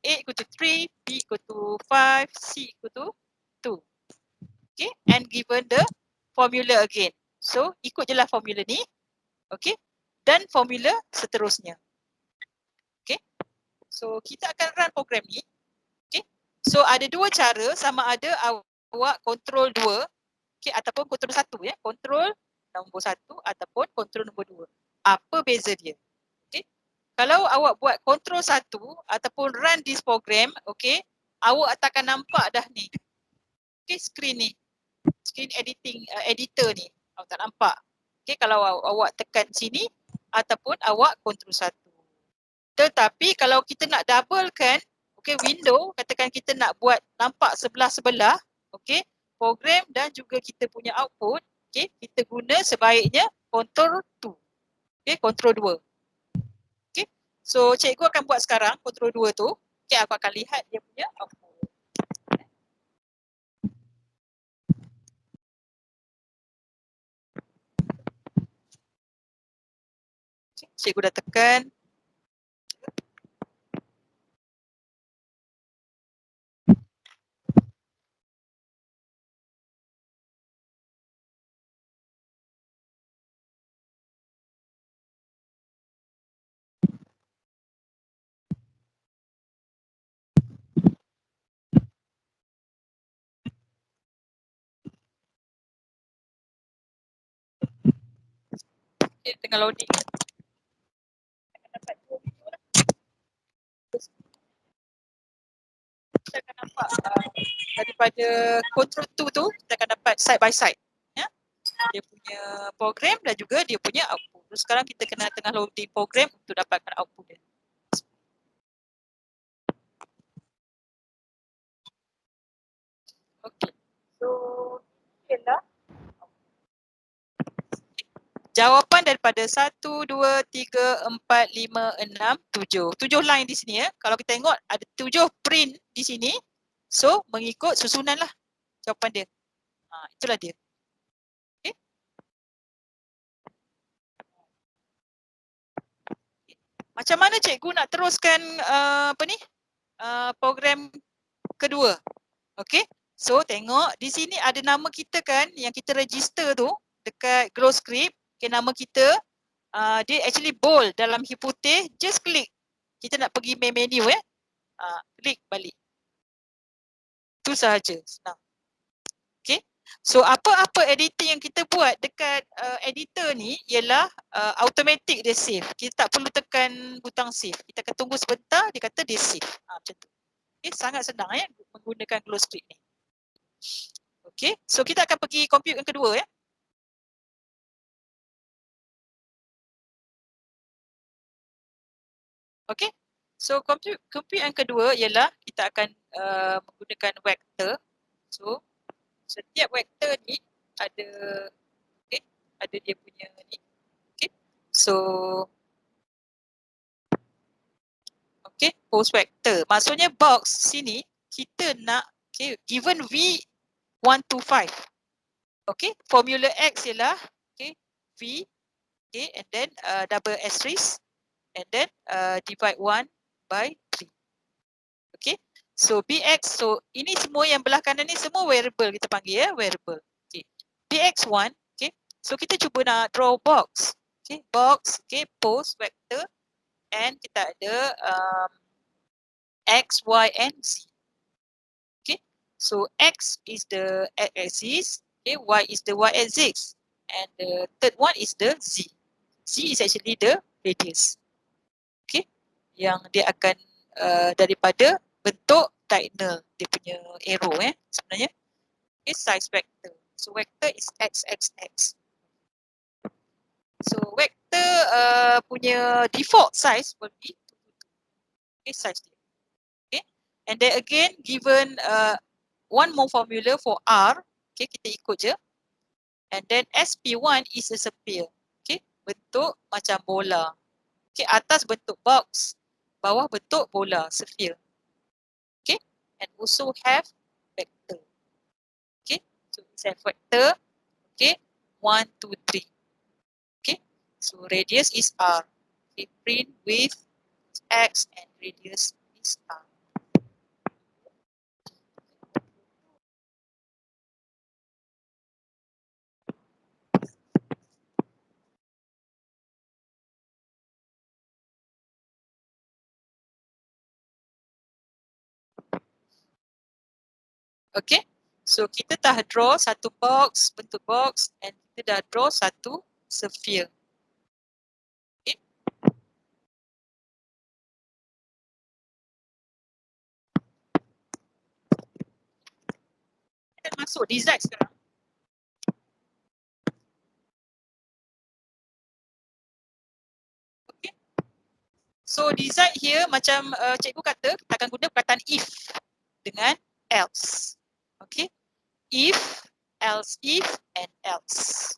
A equal to 3, B equal to 5, C equal to 2. Okay, and given the formula again. So ikut je lah formula ni. Okay, dan formula seterusnya. Okay, so kita akan run program ni. Okay, so ada dua cara, sama ada awak control 2, okay, ataupun control 1 ya. Control nombor 1 ataupun control nombor 2. Apa beza dia? Okay, kalau awak buat control 1 ataupun run this program, okay, awak takkan nampak dah ni. Okay, screen ni. Screen editing, editor ni. Awak tak nampak. Okay, kalau awak tekan sini ataupun awak control 1. Tetapi kalau kita nak doublekan, okay, window, katakan kita nak buat nampak sebelah-sebelah, okay, program dan juga kita punya output, okay, kita guna sebaiknya control 2. Okay, control 2. Okay, so cikgu akan buat sekarang control 2 tu. Okay, aku akan lihat dia punya output. Okay, cikgu dah tekan. Okay, tengah loading. Kita akan nampak daripada control 2 tu, kita akan dapat side by side. Ya? Dia punya program dan juga dia punya output. So, sekarang kita kena tengah loading program untuk dapatkan output dia. Okay. So, ialah jawapan daripada 1, 2, 3, 4, 5, 6, 7. 7 line di sini ya. Kalau kita tengok ada 7 print di sini. So, mengikut susunan lah jawapan dia. Itulah dia. Okay. Macam mana cikgu nak teruskan program kedua? Okay. So, tengok di sini ada nama kita kan yang kita register tu dekat Grow Script. Okay, nama kita. Dia actually bold dalam hip putih, just klik. Kita nak pergi main menu klik balik. Itu sahaja, senang. Okay. So apa-apa editing yang kita buat dekat editor ni ialah automatic dia save. Kita tak perlu tekan butang save. Kita akan tunggu sebentar, dia kata dia save. Macam tu. Okay, sangat senang ya menggunakan Grow Script ni. Okay, so kita akan pergi compute yang kedua ya. Okay, so compute yang kedua ialah kita akan menggunakan vector. So setiap vector ni ada ada dia punya ni. Okay, so post vector. Maksudnya box sini kita nak given V 1 to 5. Okay, formula X ialah V and then double asterisk and then divide 1 by 3. Okay, so BX, so ini semua yang belah kanan ni semua variable kita panggil ya, variable. Okay, BX1, so kita cuba nak draw box. Box, post vector and kita ada X, Y and Z. Okay, so X is the X axis, Y is the Y axis and the third one is the Z. Z is actually the radius. Okay, yang dia akan daripada bentuk diagonal dia punya arrow sebenarnya. Okay, size vector. So vector is X, X, X. So vector punya default size will be 2. Size dia. Okay, and then again given one more formula for R. Okay, kita ikut je. And then SP1 is a sphere. Okay, bentuk macam bola. Okay, atas bentuk box, bawah bentuk bola, sphere. Okay, and also have vector. Okay, so it's a vector. Okay, 1, 2, 3. Okay, so radius is R. Okay, print with X and radius is R. Okay. So kita dah draw satu box, bentuk box, and kita dah draw satu sphere. Okay. Kita masuk design sekarang. Okay. So design here macam cikgu kata, kita akan guna perkataan if dengan else. Okay. If, else if, and else.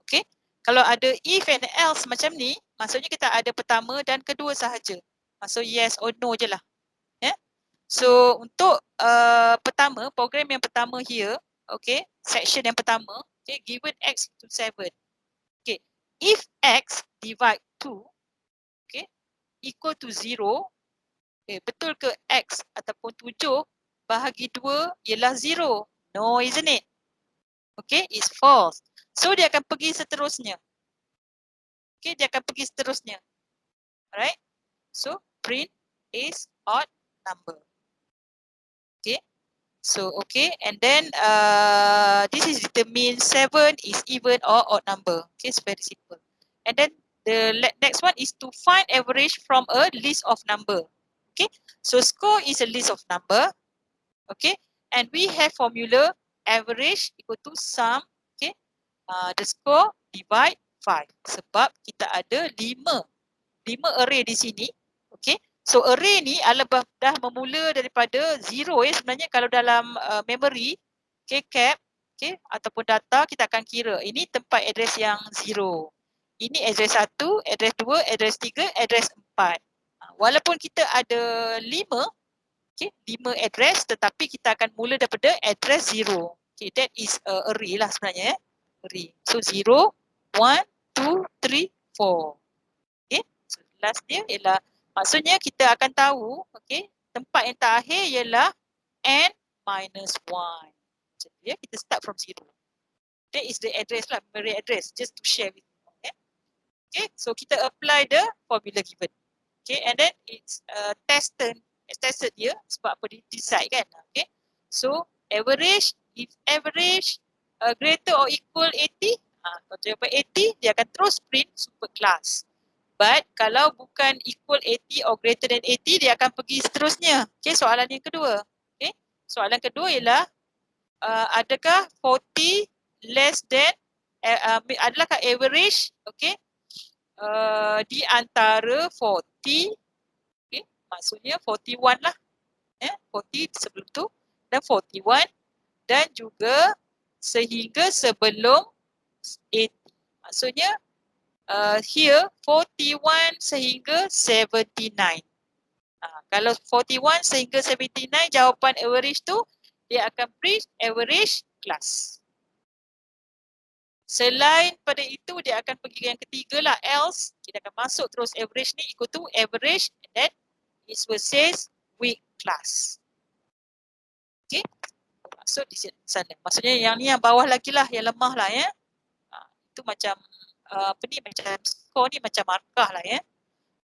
Okay. Kalau ada if and else macam ni, maksudnya kita ada pertama dan kedua sahaja. Maksud yes or no je lah. Yeah. So untuk pertama, program yang pertama here, okay, section yang pertama, okay, given x to 7. Okay, if x divide 2, okay, equal to 0, okay, betul ke x ataupun 7 bahagi 2 ialah 0? No, isn't it? Okay, it's false. So dia akan pergi seterusnya. Okay, dia akan pergi seterusnya. Alright, so print is odd number. Okay. So okay, and then this is determine 7 is even or odd number. Okay, it's very simple. And then the next one is to find average from a list of number. Okay, so score is a list of number. Okay, and we have formula average equal to sum. Okay, the score divide 5. Sebab kita ada 5 array di sini. Okay. So array ni dah memula daripada 0 sebenarnya kalau dalam memory, okay, cap, okay, ataupun data kita akan kira. Ini tempat address yang 0. Ini address 1, address 2, address 3, address 4. Walaupun kita ada 5, okay, 5 address tetapi kita akan mula daripada address 0. Okay, that is array lah sebenarnya. Array. So 0, 1, 2, 3, 4. Okay. So last dia ialah maksudnya kita akan tahu, okay, tempat yang terakhir ialah n minus 1. Jadi ya, kita start from 0. That is the address lah, memory address, just to share with you. Okay, okay, so kita apply the formula given. Okay, and then it's tested dia sebab apa dia decide kan. Okay, so average, if average greater or equal 80, kalau jawapan 80, dia akan terus print super class. But kalau bukan equal 80 or greater than 80, dia akan pergi seterusnya. Okay, soalan yang kedua. Okay, soalan kedua ialah adakah 40 less than, adalahkah average, okay, di antara 40, okay, maksudnya 41 lah. 40 sebelum tu dan 41 dan juga sehingga sebelum 80. Maksudnya here 41 sehingga 79. Kalau 41 sehingga 79 jawapan average tu dia akan print average class. Selain pada itu dia akan pergi yang ketiga lah, else kita akan masuk terus average ni equal to average and then it will says weak class. Okay, masuk di sana. Maksudnya yang ni yang bawah lagi lah, yang lemah lah ya. Itu macam apa ni, macam score ni macam markah lah ya.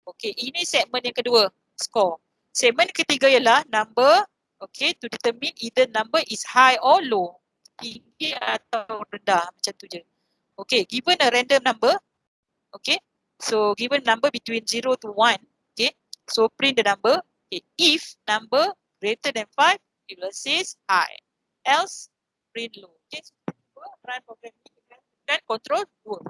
Okay, ini segmen yang kedua, score. Segmen ketiga ialah number, okay, to determine either number is high or low, tinggi atau rendah, macam tu je. Okay, given a random number, okay, so given number between 0 to 1, okay, so print the number. Okay, if number greater than 5, it will says high, else print low. Okay, so run program ni dengan control 2.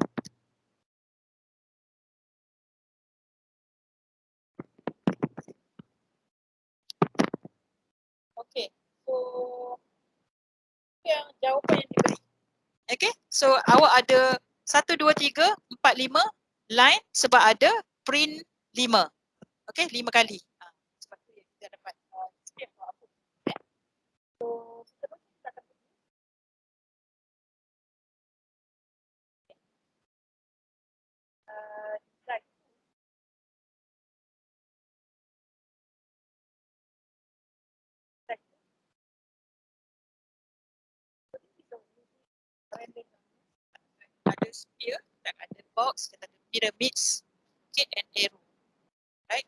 Okay, so yang jawapan yang diberi. Okay, so awak ada 1, 2, 3, 4, 5 line sebab ada print 5. Okay, 5 kali. Sebab tu yang kita dapat step apa. Okay. So, seterusnya kita akan pergi. Slide. Ada sphere, dan ada box, dan ada pyramids, okay, and arrow. Right?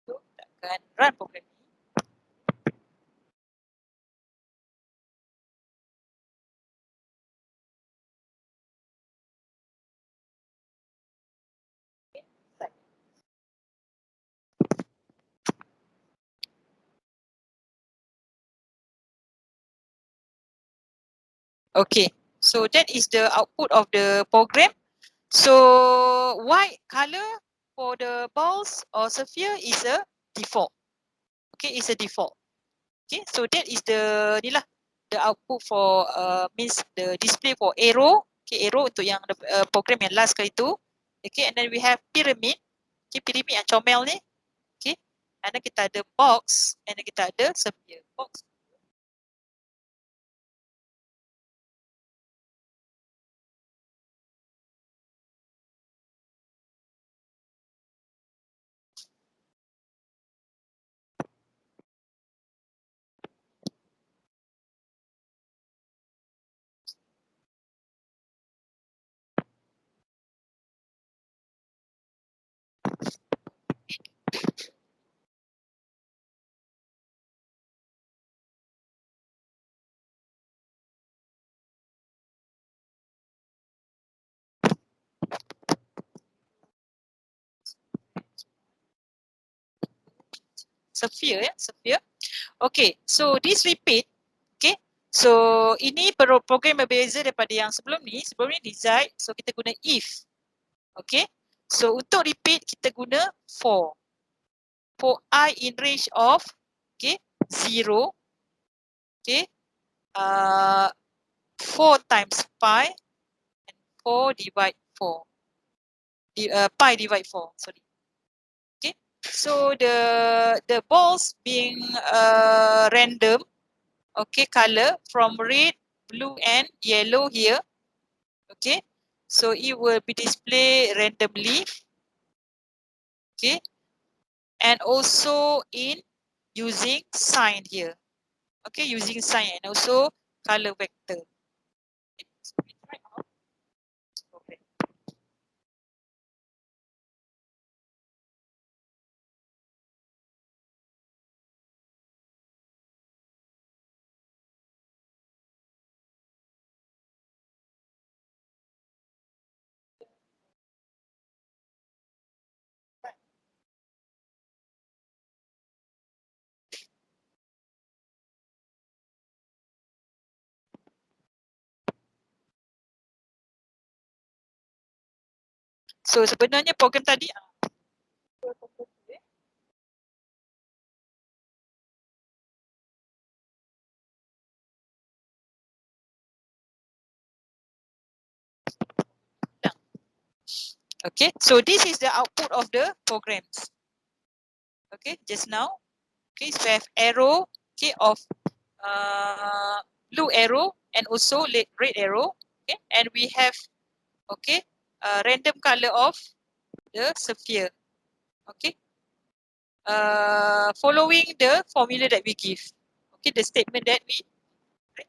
So, kita akan run program ni. Okay, so that is the output of the program. So white color for the balls or sphere is a default. Okay, is a default. Okay, so that is the ni lah, the output for means the display for arrow. Okay, arrow untuk yang program yang last kali tu. Okay, and then we have pyramid. Okay, pyramid yang comel ni. Okay, and then kita ada box, and then kita ada sphere. Box. Sphere ya, sphere. Okay, so this repeat. Okay, so ini program berbeza daripada yang sebelum ni. Sebelum ni decide, so kita guna if. Okay, so untuk repeat kita guna for. For I in range of, okay, 0. Okay, 4 times pi and 4 divide 4. Pi divide 4, sorry. Okay, so the balls being random, okay, color from red, blue and yellow here. Okay, so it will be displayed randomly. Okay, and also in using sign here. Okay, using sign and also color vector. Okay, so we try out. Okay. So sebenarnya program tadi okay, so this is the output of the programs. Okay, just now. Okay, so we have arrow, okay, of blue arrow and also red arrow. Okay, and we have, okay, random color of the sphere. Okay, following the formula that we give. Okay, the statement that we. Okay.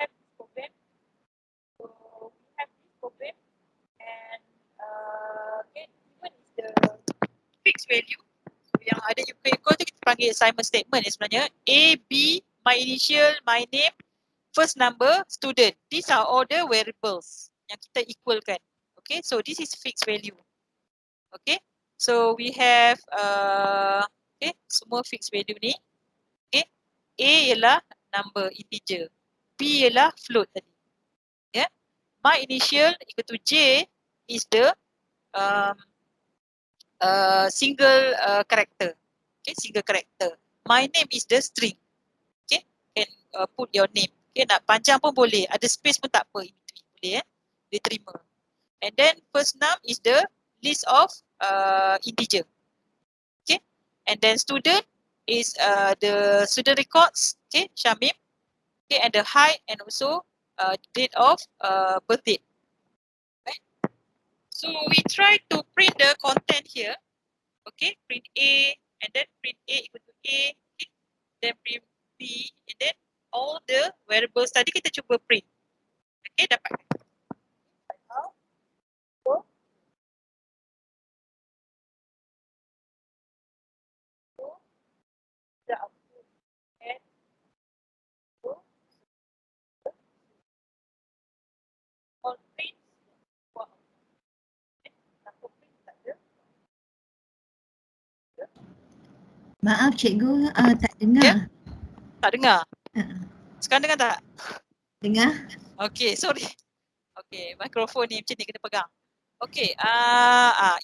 Have this program. So we have this program, and okay, even is the fixed value. So yang ada equal tu kita panggil assignment statement sebenarnya. A, B, my initial, my name, first number, student. These are all the variables yang kita equalkan. Okay, so this is fixed value. Okay, so we have okay, semua fixed value ni. Okay, A ialah number integer, B ialah float tadi. Yeah, my initial equal to J is the um, single character. Okay, single character. My name is the string. Okay, can put your name. Okay, nak panjang pun boleh, ada space pun tak apa, boleh dia terima. And then first num is the list of integer. Okay, and then student is the student records. Okay, Syamim. Okay, and the height and also date of birth date. Right? So we try to print the content here. Okay, print A and then print A equal to A. Okay, then print B and then all the variables tadi kita cuba print. Okay, dapat. So, the output and so all print for output. Tanpa print tak ada. Maaf cikgu, tak dengar. Tak dengar? Uh-uh. Sekarang dengar tak? Dengar? Okay, sorry. Okay, mikrofon ni macam ni kena pegang. Okay,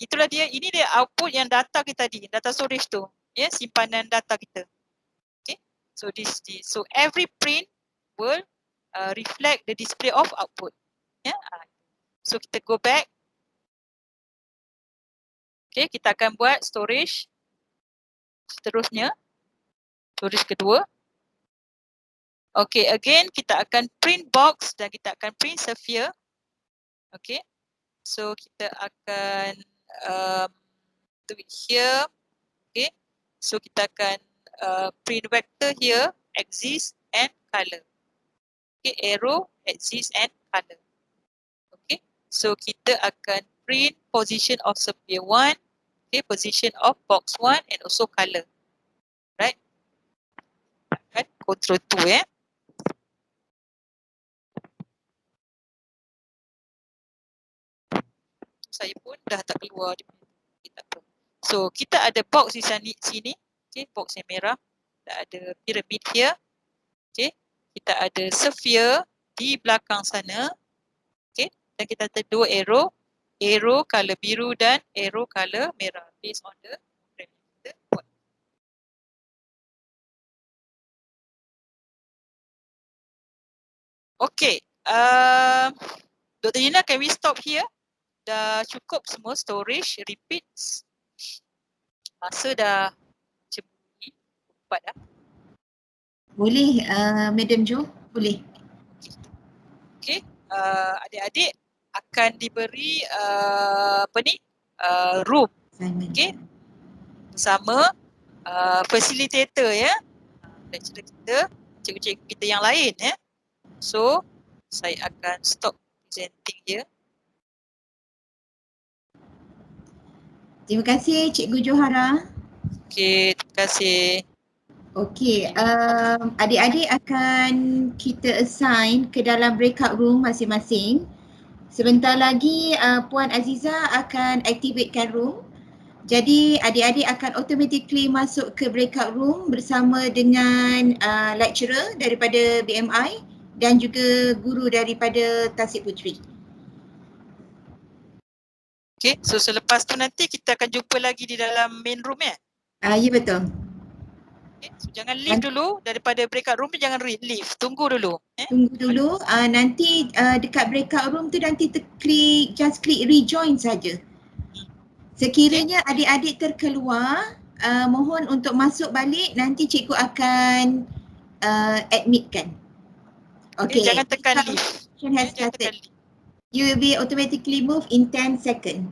itulah dia. Ini dia output yang data kita tadi, data storage tu. Ya, simpanan data kita. Okay, so so every print will reflect the display of output. Ya, so kita go back. Okay, kita akan buat storage seterusnya. Storage kedua. Okay, again kita akan print box dan kita akan print sphere. Okay, so kita akan do it here. Okay, so kita akan print vector here, axis and color. Okay, arrow, axis and color. Okay, so kita akan print position of sphere 1, okay, position of box 1 and also color. Right? Control 2 saya pun dah tak keluar. So kita ada box di sini. Okay, box yang merah. Kita ada pyramid here. Okay, kita ada sphere di belakang sana. Okay, dan kita ada dua arrow. Arrow color biru dan arrow color merah. Based on the program kita buat. Okay, Dr. Yina, can we stop here? Dah cukup semua storage, repeats. Masa dah macam ni, 4 dah. Boleh, Madam Jo, boleh. Okay, adik-adik akan diberi room, okay, bersama facilitator ya, lecturer kita, cikgu-cikgu kita yang lain ya. So, saya akan stop presenting here. Terima kasih Cikgu Johara. Okay, terima kasih. Okey, adik-adik akan kita assign ke dalam breakout room masing-masing. Sebentar lagi Puan Aziza akan activatekan room. Jadi adik-adik akan automatically masuk ke breakout room bersama dengan lecturer daripada BMI dan juga guru daripada Tasik Puteri. Okay, so selepas tu nanti kita akan jumpa lagi di dalam main room ya? Ya betul. Okay, so jangan leave dulu daripada breakout room tu, jangan leave, tunggu dulu. Tunggu dulu, nanti dekat breakout room tu nanti just klik rejoin saja. Sekiranya adik-adik terkeluar, mohon untuk masuk balik, nanti cikgu akan admitkan. Okay, jangan tekan leave. Has started. You will be automatically moved in 10 seconds.